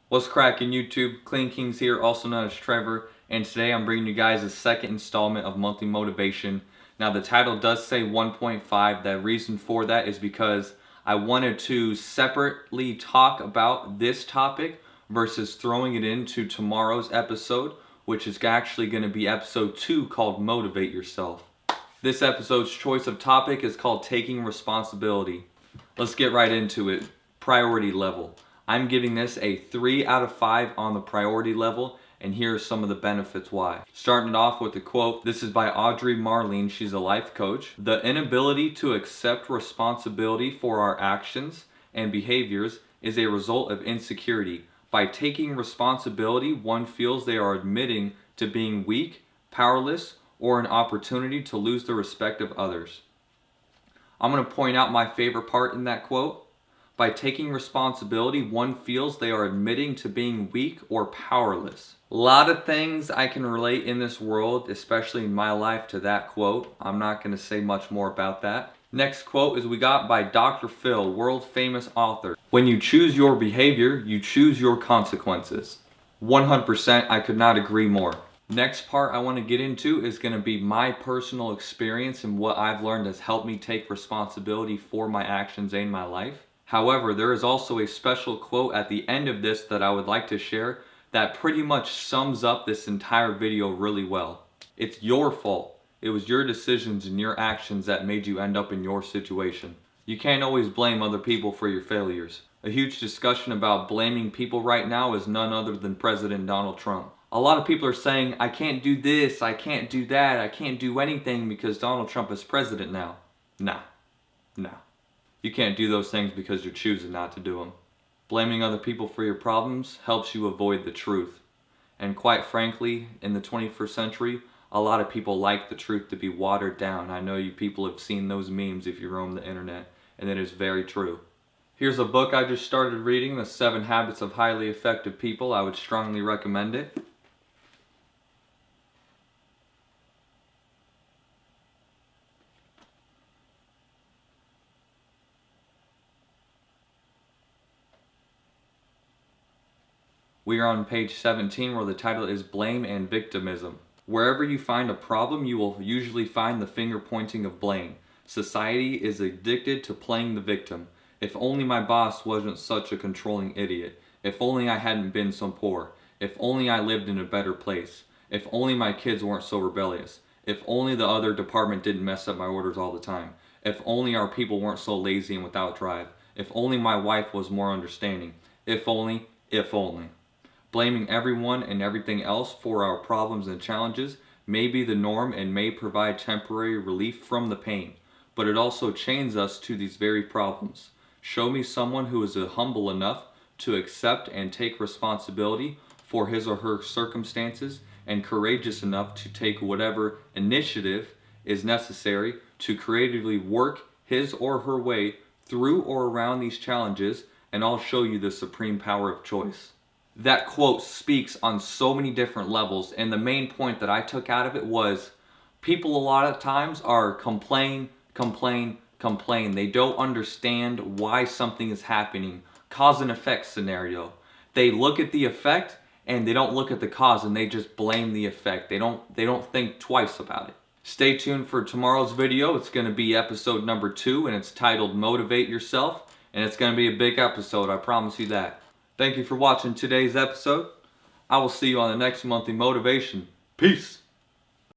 What's cracking YouTube? Clean Kings here, also known as Trevor, and today I'm bringing you guys the second installment of Monthly Motivation. Now the title does say 1.5. The reason for that is because I wanted to separately talk about this topic versus throwing it into tomorrow's episode, which is actually going to be episode 2 called Motivate Yourself. This episode's choice of topic is called Taking Responsibility. Let's get right into it. Priority level. I'm giving this a 3 out of 5 on the priority level, and here are some of the benefits why. Starting it off with a quote. This is by Audrey Marlene. She's a life coach. The inability to accept responsibility for our actions and behaviors is a result of insecurity. By taking responsibility, one feels they are admitting to being weak, powerless, or an opportunity to lose the respect of others. I'm going to point out my favorite part in that quote. By taking responsibility, one feels they are admitting to being weak or powerless. A lot of things I can relate in this world, especially in my life, to that quote. I'm not going to say much more about that. Next quote is we got by Dr. Phil, world famous author. When you choose your behavior, you choose your consequences. 100%, I could not agree more. Next part I want to get into is going to be my personal experience and what I've learned has helped me take responsibility for my actions in my life. However, there is also a special quote at the end of this that I would like to share that pretty much sums up this entire video really well. It's your fault. It was your decisions and your actions that made you end up in your situation. You can't always blame other people for your failures. A huge discussion about blaming people right now is none other than President Donald Trump. A lot of people are saying, I can't do this, I can't do that, I can't do anything because Donald Trump is president now. Nah. You can't do those things because you're choosing not to do them. Blaming other people for your problems helps you avoid the truth. And quite frankly, in the 21st century, a lot of people like the truth to be watered down. I know you people have seen those memes if you roam the internet, and it is very true. Here's a book I just started reading, The 7 Habits of Highly Effective People. I would strongly recommend it. We are on page 17 where the title is Blame and Victimism. Wherever you find a problem, you will usually find the finger pointing of blame. Society is addicted to playing the victim. If only my boss wasn't such a controlling idiot. If only I hadn't been so poor. If only I lived in a better place. If only my kids weren't so rebellious. If only the other department didn't mess up my orders all the time. If only our people weren't so lazy and without drive. If only my wife was more understanding. If only. Blaming everyone and everything else for our problems and challenges may be the norm and may provide temporary relief from the pain, but it also chains us to these very problems. Show me someone who is humble enough to accept and take responsibility for his or her circumstances and courageous enough to take whatever initiative is necessary to creatively work his or her way through or around these challenges, and I'll show you the supreme power of choice. That quote speaks on so many different levels, and the main point that I took out of it was people a lot of times are complain. They don't understand why something is happening. Cause and effect scenario. They look at the effect and they don't look at the cause, and they just blame the effect. They don't think twice about it. Stay tuned for tomorrow's video. It's going to be episode number 2, and it's titled Motivate Yourself, and it's going to be a big episode, I promise you that. Thank you for watching today's episode. I will see you on the next monthly motivation. Peace.